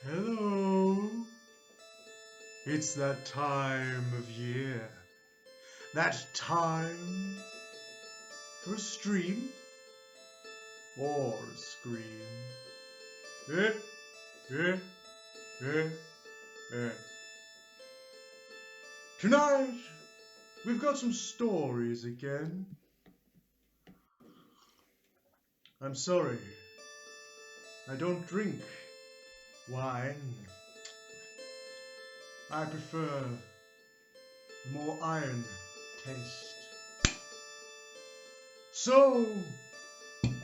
Hello. It's that time of year. That time for a stream or a scream. Eh, eh, eh, eh. Tonight, we've got some stories again. I'm sorry, I don't drink wine. I prefer the more iron taste. So,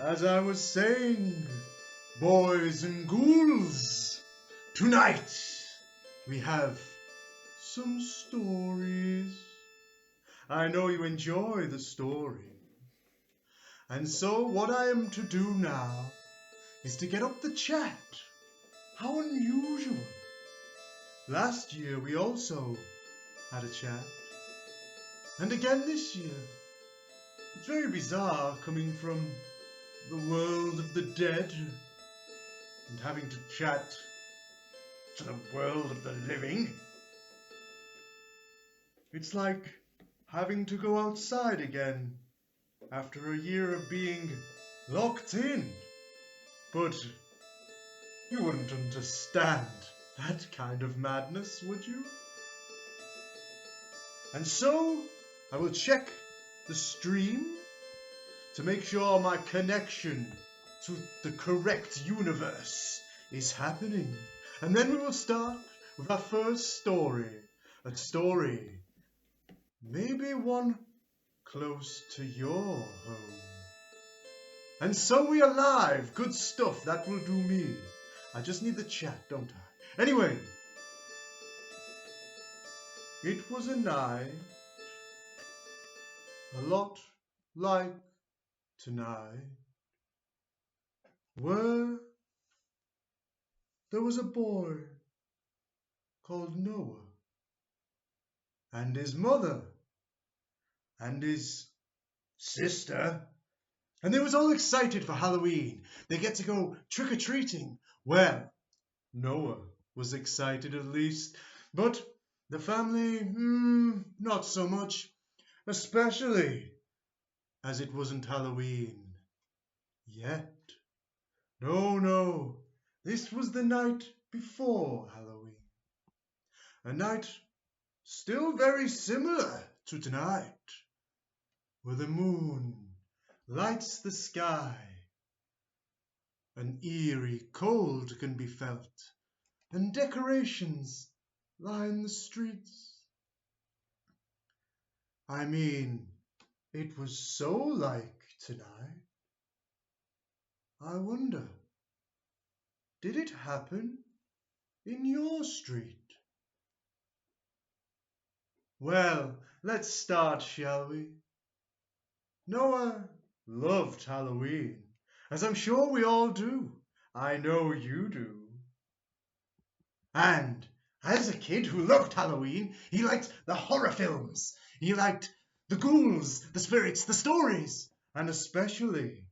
as I was saying, boys and ghouls, tonight we have some stories. I know you enjoy the story. And so what I am to do now is to get up the chat. How unusual. Last year we also had a chat. And again this year. It's very bizarre coming from the world of the dead and having to chat to the world of the living. It's like having to go outside again after a year of being locked in. But you wouldn't understand that kind of madness, would you? And so I will check the stream to make sure my connection to the correct universe is happening. And then we will start with our first story. A story, maybe one close to your home. And so we are live. Good stuff. That will do me. I just need the chat, don't I? Anyway, it was a night a lot like tonight, where there was a boy called Noah and his mother and his sister, and they was all excited for Halloween. They get to go trick-or-treating. Well, Noah was excited at least, but the family, not so much, especially as it wasn't Halloween yet. No, this was the night before Halloween. A night still very similar to tonight, where the moon lights the sky. An eerie cold can be felt, and decorations line the streets. I mean, it was so like tonight. I wonder, did it happen in your street? Well, let's start, shall we? Noah loved Halloween, as I'm sure we all do. I know you do. And as a kid who loved Halloween, he liked the horror films. He liked the ghouls, the spirits, the stories, and especially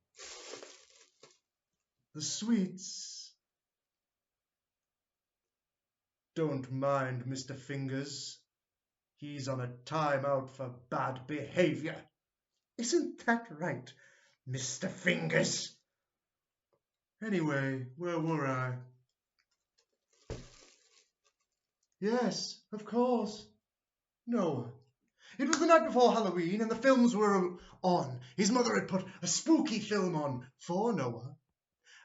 the sweets. Don't mind Mr. Fingers. He's on a timeout for bad behavior. Isn't that right, Mr. Fingers? Anyway, where were I? Yes, of course. Noah. It was the night before Halloween and the films were on. His mother had put a spooky film on for Noah.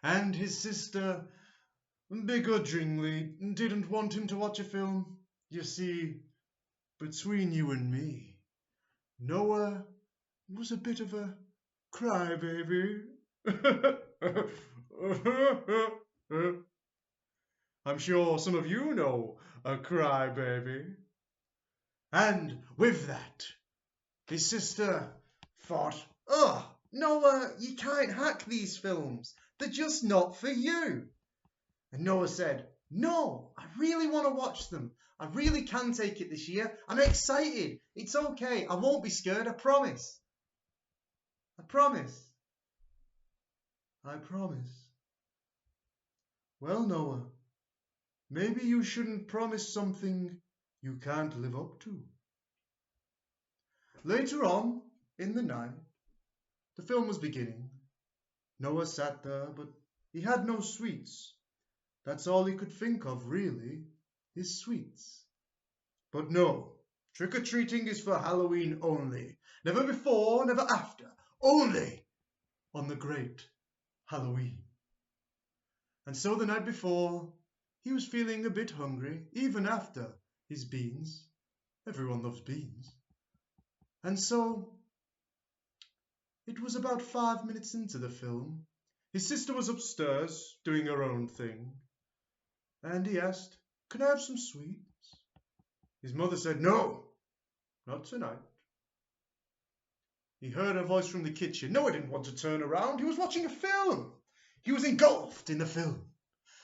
And his sister, begrudgingly, didn't want him to watch a film. You see, between you and me, Noah was a bit of a crybaby. I'm sure some of you know a crybaby. And with that, his sister thought, "Oh, Noah, you can't hack these films. They're just not for you." And Noah said, "No, I really want to watch them. I really can take it this year. I'm excited. It's okay. I won't be scared. I promise. I promise. I promise." Well, Noah, maybe you shouldn't promise something you can't live up to. Later on in the night, the film was beginning. Noah sat there, but he had no sweets. That's all he could think of, really, is sweets. But no, trick-or-treating is for Halloween only. Never before, never after. Only on the great Halloween. And so the night before, he was feeling a bit hungry, even after his beans. Everyone loves beans. And so, it was about 5 minutes into the film. His sister was upstairs, doing her own thing. And he asked, "Can I have some sweets?" His mother said, "No, not tonight." He heard a voice from the kitchen. No, he didn't want to turn around. He was watching a film. He was engulfed in the film.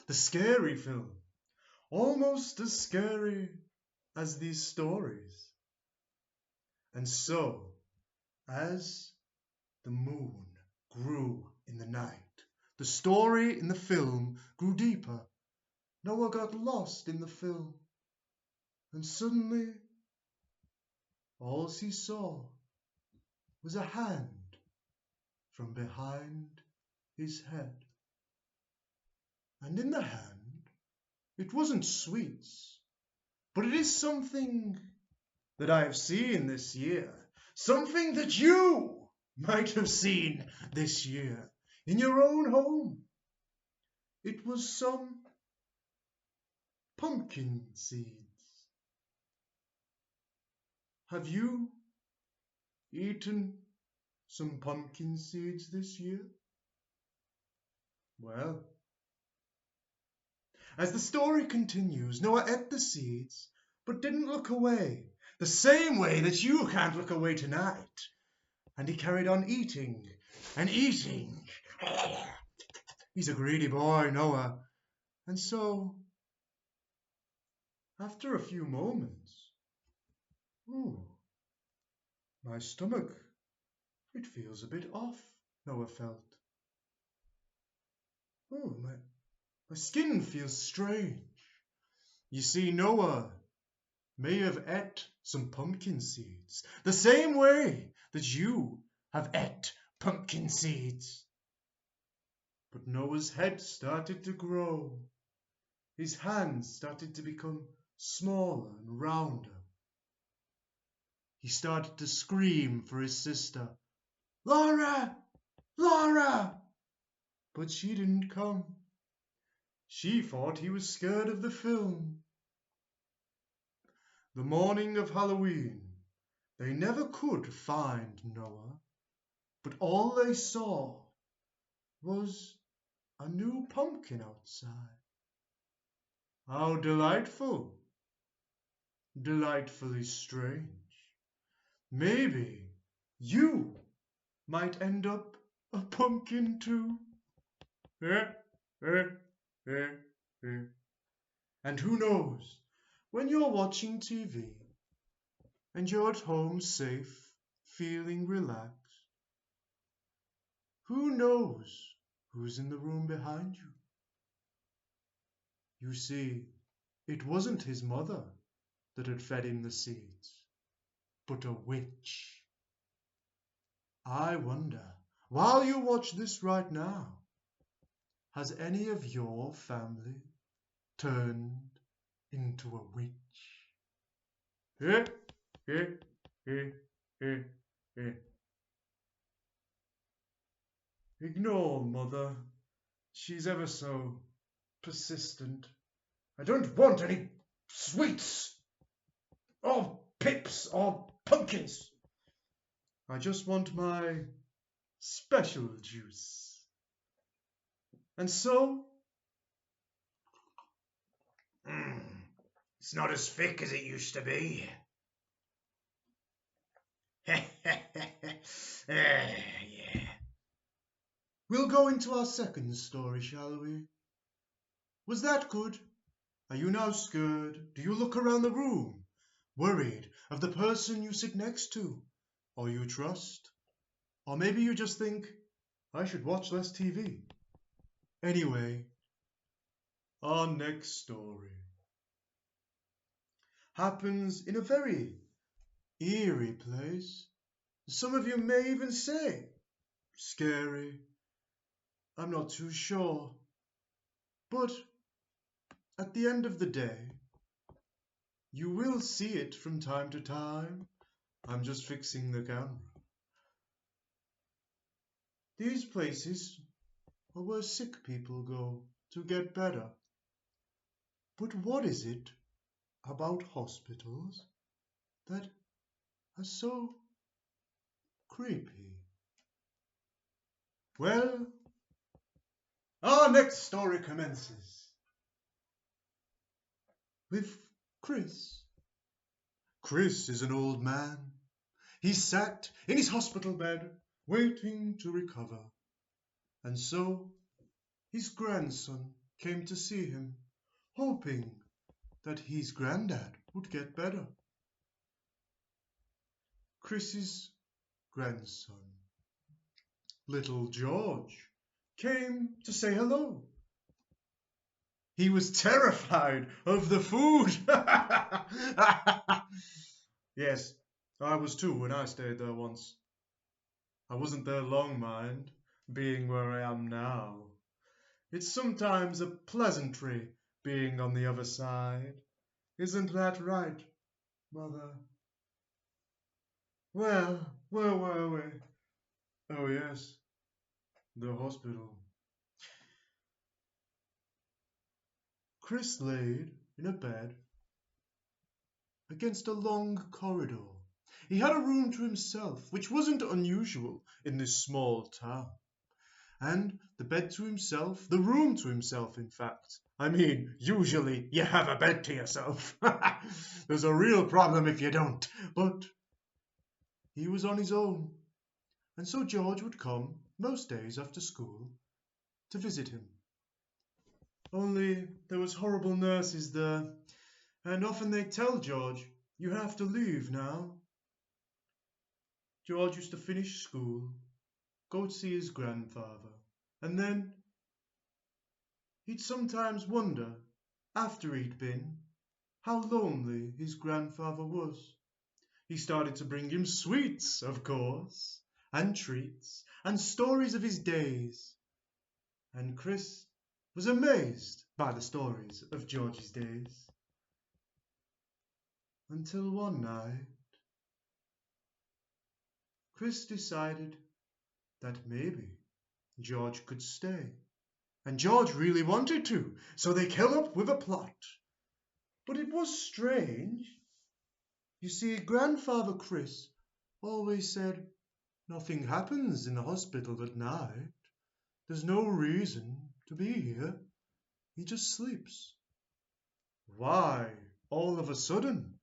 The scary film. Almost as scary as these stories. And so, as the moon grew in the night, the story in the film grew deeper. Noah got lost in the film. And suddenly, all he saw was a hand from behind his head. And in the hand, it wasn't sweets, but it is something that I have seen this year. Something that you might have seen this year in your own home. It was some pumpkin seeds. Have you eaten some pumpkin seeds this year? Well, as the story continues, Noah ate the seeds, but didn't look away, the same way that you can't look away tonight. And he carried on eating and eating. He's a greedy boy, Noah. And so, after a few moments, ooh, my stomach, it feels a bit off, Noah felt. Oh, my skin feels strange. You see, Noah may have ate some pumpkin seeds, the same way that you have ate pumpkin seeds. But Noah's head started to grow. His hands started to become smaller and rounder. He started to scream for his sister, "Laura! Laura!" But she didn't come. She thought he was scared of the film. The morning of Halloween, they never could find Noah, but all they saw was a new pumpkin outside. How delightful! Delightfully strange. Maybe you might end up a pumpkin too. Eh, eh, eh, eh. And who knows, when you're watching TV and you're at home safe, feeling relaxed, who knows who's in the room behind you? You see, it wasn't his mother that had fed him the seeds, but a witch. I wonder, while you watch this right now, has any of your family turned into a witch? Eh, eh, eh, eh, eh. Ignore Mother. She's ever so persistent. I don't want any sweets, or pips, or pumpkins. I just want my special juice. And so, it's not as thick as it used to be. Yeah. We'll go into our second story, shall we? Was that good? Are you now scared? Do you look around the room, worried of the person you sit next to, or you trust? Or maybe you just think, I should watch less TV. Anyway, Our next story happens in a very eerie place. Some of you may even say scary. I'm not too sure. But at the end of the day, you will see it from time to time. I'm just fixing the camera. These places are where sick people go to get better. But what is it about hospitals that are so creepy? Well, our next story commences with Chris. Chris is an old man. He sat in his hospital bed waiting to recover. And so his grandson came to see him, hoping that his granddad would get better. Chris's grandson, little George, came to say hello. He was terrified of the food. Yes, I was too when I stayed there once. I wasn't there long, mind, being where I am now. It's sometimes a pleasantry being on the other side. Isn't that right, Mother? Well, where were we? Oh, yes, the hospital. Chris laid in a bed against a long corridor. He had a room to himself, which wasn't unusual in this small town. And the bed to himself, the room to himself, in fact. I mean, usually you have a bed to yourself. There's a real problem if you don't. But he was on his own, and so George would come most days after school to visit him. Only there was horrible nurses there, and often they'd tell George, "You have to leave now." George used to finish school, go to see his grandfather, and then he'd sometimes wonder, after he'd been, how lonely his grandfather was. He started to bring him sweets, of course, and treats, and stories of his days. And Chris was amazed by the stories of George's days. Until one night, Chris decided that maybe George could stay. And George really wanted to, so they came up with a plot. But it was strange. You see, Grandfather Chris always said, "Nothing happens in the hospital at night. There's no reason to be here. He just sleeps." Why, all of a sudden,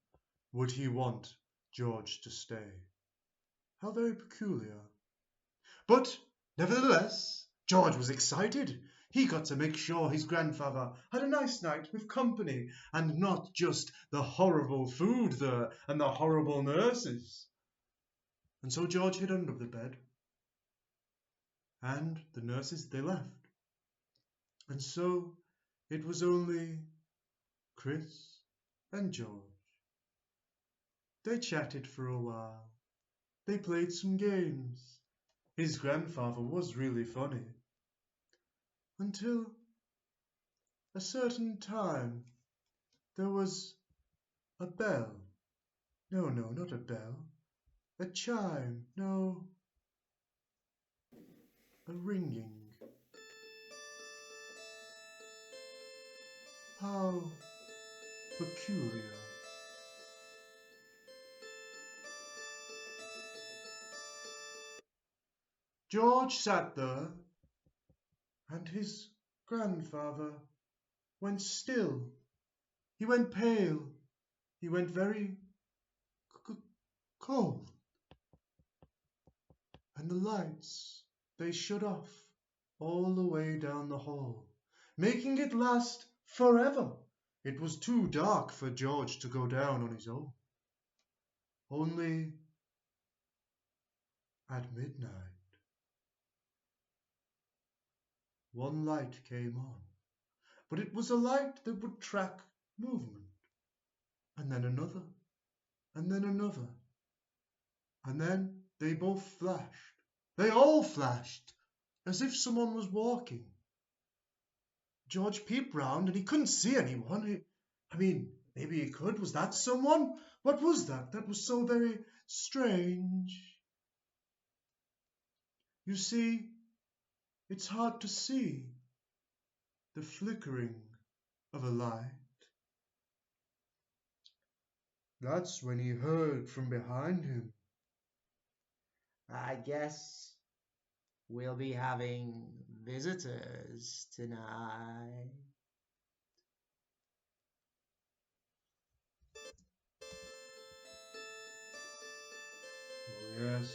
would he want George to stay? How very peculiar. But nevertheless, George was excited. He got to make sure his grandfather had a nice night with company and not just the horrible food there and the horrible nurses. And so George hid under the bed, and the nurses, they left. And so it was only Chris and George. They chatted for a while. They played some games. His grandfather was really funny. Until a certain time, there was a bell. No, not a bell. A chime. No, a ringing. How peculiar. George sat there, and his grandfather went still. He went pale. He went very cold. And the lights, they shut off all the way down the hall, making it last forever. It was too dark for George to go down on his own. Only at midnight, one light came on, but it was a light that would track movement. And then another, and then another. And then they both flashed. They all flashed, as if someone was walking. George peeped round and he couldn't see anyone. Maybe he could. Was that someone? What was that? That was so very strange. You see, it's hard to see the flickering of a light. That's when he heard from behind him. I guess we'll be having visitors tonight. Oh yes,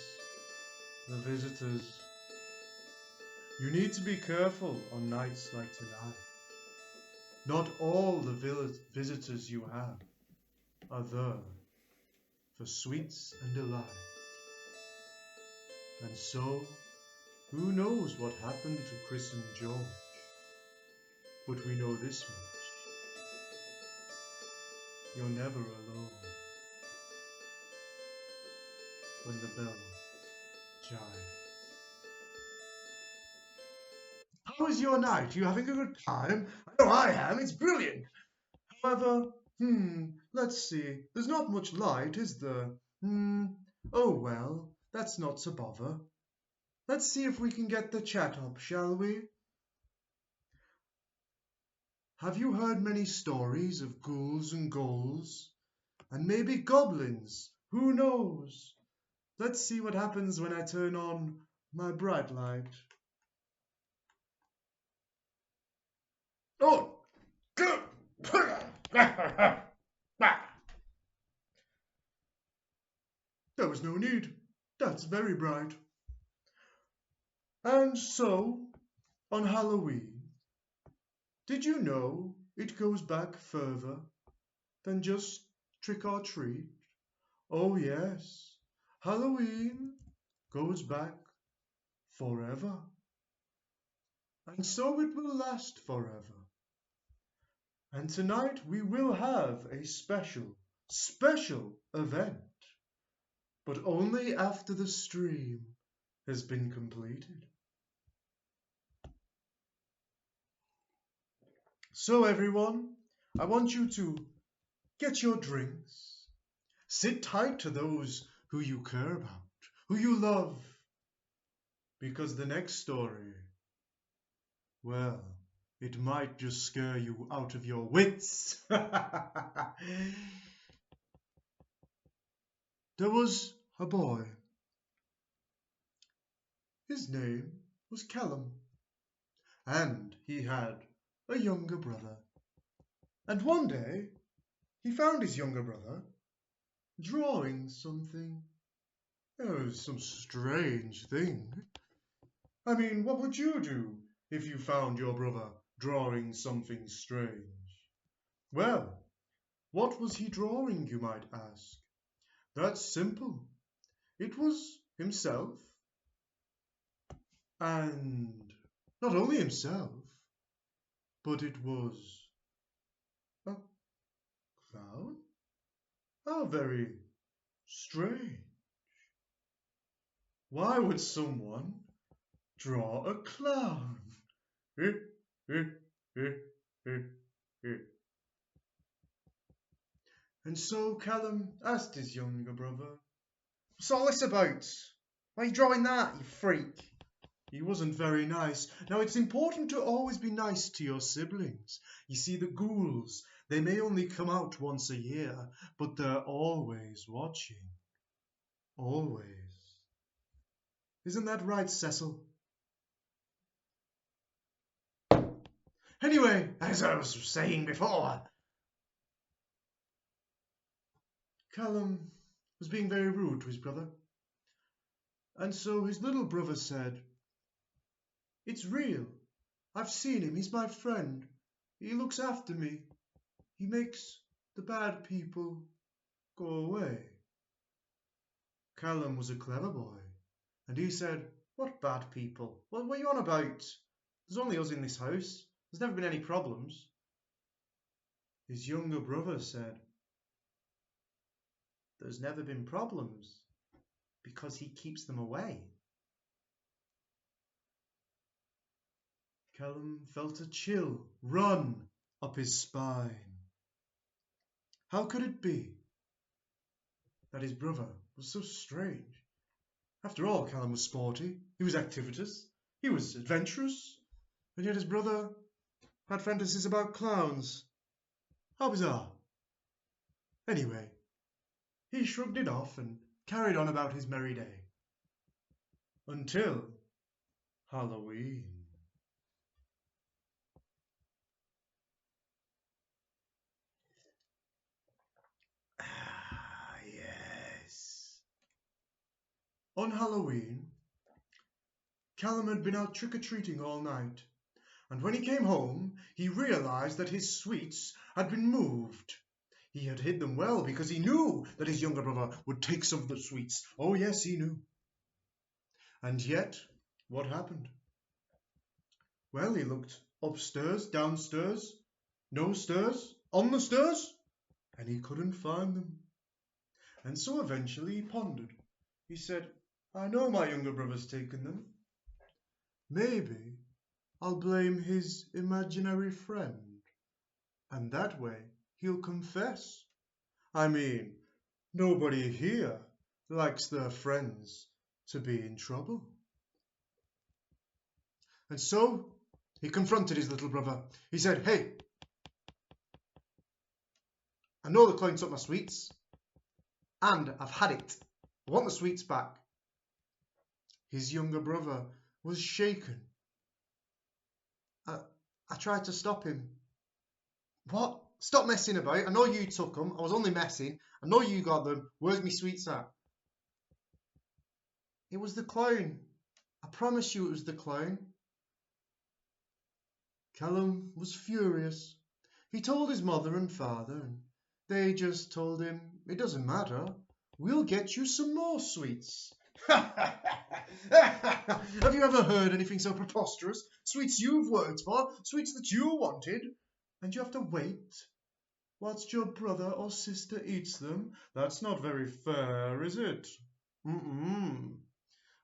the visitors. You need to be careful on nights like tonight. Not all the visitors you have are there for sweets and delight. And so, who knows what happened to Chris and George? But we know this much. You're never alone when the bell chimes. How is your night? Are you having a good time? I know I am. It's brilliant. However, let's see. There's not much light, is there? Oh well, that's not to bother. Let's see if we can get the chat up, shall we? Have you heard many stories of ghouls and ghouls? And maybe goblins? Who knows? Let's see what happens when I turn on my bright light. Oh! There was no need. That's very bright. And so, on Halloween, did you know it goes back further than just trick or treat? Oh yes, Halloween goes back forever. And so it will last forever. And tonight we will have a special event. But only after the stream has been completed. So everyone, I want you to get your drinks. Sit tight to those who you care about, who you love. Because the next story, well, it might just scare you out of your wits. There was a boy. His name was Callum, and he had a younger brother. And one day he found his younger brother drawing something. It was some strange thing. What would you do if you found your brother drawing something strange? Well, what was he drawing, you might ask? That's simple. It was himself. And not only himself, but it was a clown? How very strange. Why would someone draw a clown? And so Callum asked his younger brother, "What's all this about? Why are you drawing that, you freak?" He wasn't very nice. Now, it's important to always be nice to your siblings. You see, the ghouls, they may only come out once a year, but they're always watching. Always. Isn't that right, Cecil? Anyway, as I was saying before, Callum was being very rude to his brother. And so his little brother said, "It's real. I've seen him. He's my friend. He looks after me. He makes the bad people go away." Callum was a clever boy, and he said, "What bad people? What are you on about? There's only us in this house. There's never been any problems. His younger brother said, there's never been problems because he keeps them away. Callum felt a chill run up his spine. How could it be that his brother was so strange? After all, Callum was sporty, he was activitous, he was adventurous, and yet his brother had fantasies about clowns. How bizarre. Anyway, he shrugged it off and carried on about his merry day. Until Halloween. Ah, yes. On Halloween, Callum had been out trick-or-treating all night, and when he came home, he realized that his sweets had been moved. He had hid them well because he knew that his younger brother would take some of the sweets. Oh, yes, he knew. And yet, what happened? Well, he looked upstairs, downstairs, no stairs, on the stairs, and he couldn't find them. And so eventually he pondered. He said, I know my younger brother's taken them. Maybe I'll blame his imaginary friend, and that way he'll confess. I mean, nobody here likes their friends to be in trouble. And so he confronted his little brother. He said, hey, I know the clown took my sweets, and I've had it. I want the sweets back. His younger brother was shaken. I tried to stop him. What? Stop messing about. I know you took them. I was only messing. I know you got them. Where's me sweets at? It was the clown. I promise you it was the clown. Callum was furious. He told his mother and father, and they just told him, it doesn't matter. We'll get you some more sweets. Have you ever heard anything so preposterous? Sweets you've worked for, sweets that you wanted, and you have to wait whilst your brother or sister eats them? That's not very fair, is it?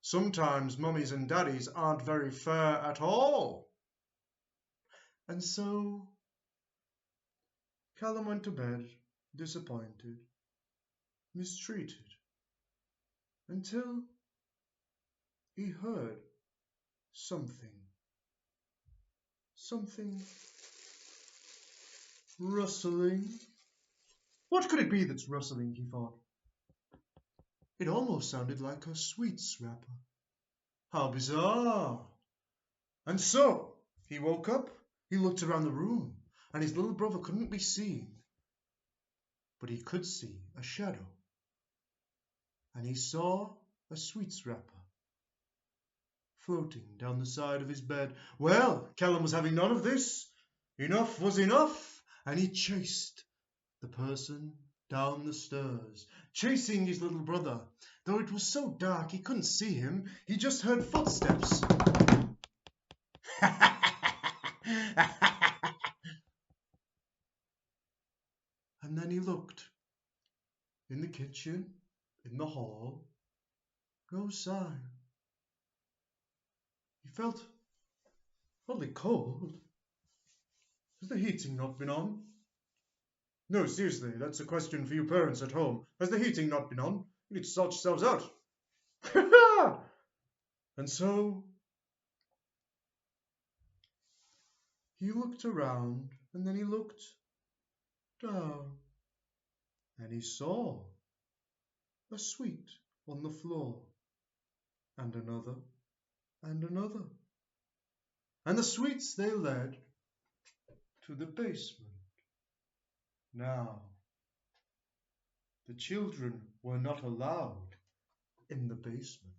Sometimes mummies and daddies aren't very fair at all. And so Callum went to bed, disappointed, mistreated, until he heard something rustling. What could it be that's rustling, he thought. It almost sounded like a sweets wrapper. How bizarre. And so he woke up, he looked around the room, and his little brother couldn't be seen. But he could see a shadow. And he saw a sweets wrapper floating down the side of his bed. Well, Callum was having none of this. Enough was enough, and he chased the person down the stairs, chasing his little brother. Though it was so dark he couldn't see him, he just heard footsteps. And then he looked. In the kitchen, in the hall, no sign. He felt oddly cold. Has the heating not been on? No, seriously, that's a question for you parents at home. Has the heating not been on? You need to sort yourselves out. And so he looked around, and then he looked down, and he saw a sweet on the floor, and another, and another. And the sweets, they led to the basement. Now, the children were not allowed in the basement.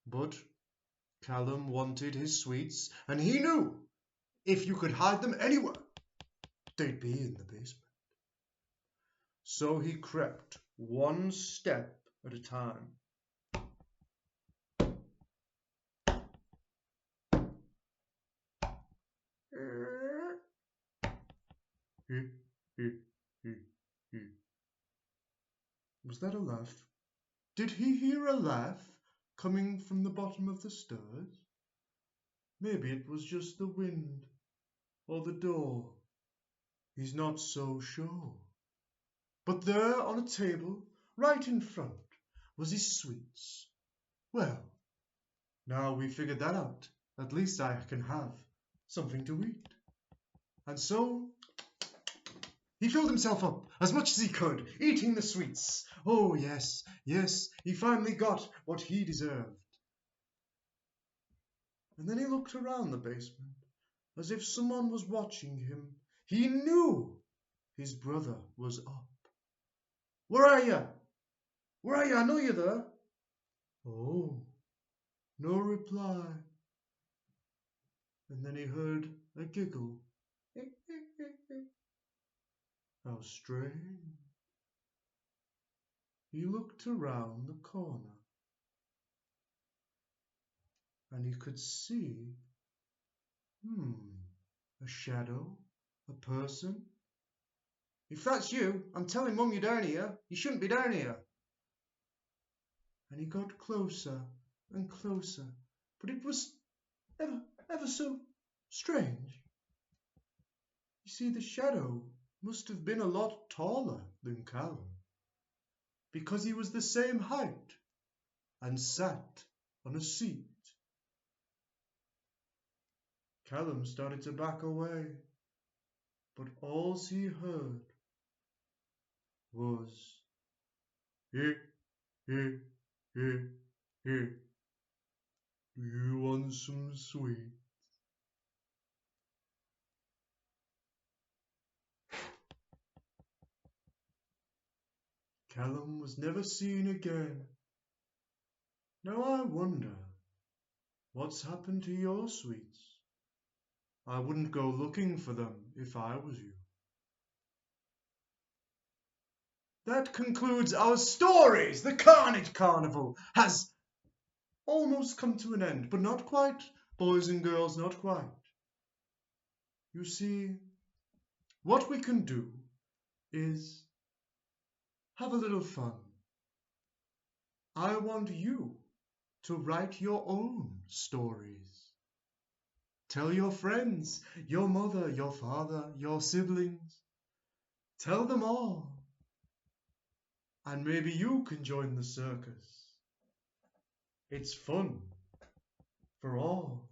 But Callum wanted his sweets, and he knew if you could hide them anywhere, they'd be in the basement. So he crept one step at a time. Was that a laugh? Did he hear a laugh coming from the bottom of the stairs? Maybe it was just the wind or the door. He's not so sure. But there on a table, right in front, was his sweets. Well, now we figured that out, at least I can have something to eat. And so he filled himself up as much as he could, eating the sweets. Oh, yes, yes, he finally got what he deserved. And then he looked around the basement, as if someone was watching him. He knew his brother was up. Where are you? Where are you? I know you're there. Oh, no reply. And then he heard a giggle. How strange. He looked around the corner, and he could see, a shadow, a person. If that's you, I'm telling Mum you're down here. You shouldn't be down here. And he got closer and closer, but it was ever so strange. You see, the shadow must have been a lot taller than Callum, because he was the same height and sat on a seat. Callum started to back away, but all he heard was, "Here, here, here, here. Do you want some sweet?" Callum was never seen again. Now I wonder what's happened to your sweets. I wouldn't go looking for them if I was you. That concludes our stories. The Carnage Carnival has almost come to an end, but not quite, boys and girls, not quite. You see, what we can do is have a little fun. I want you to write your own stories. Tell your friends, your mother, your father, your siblings. Tell them all. And maybe you can join the circus. It's fun for all.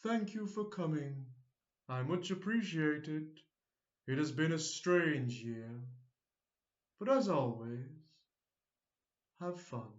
Thank you for coming. I much appreciate it. It has been a strange year. But as always, have fun.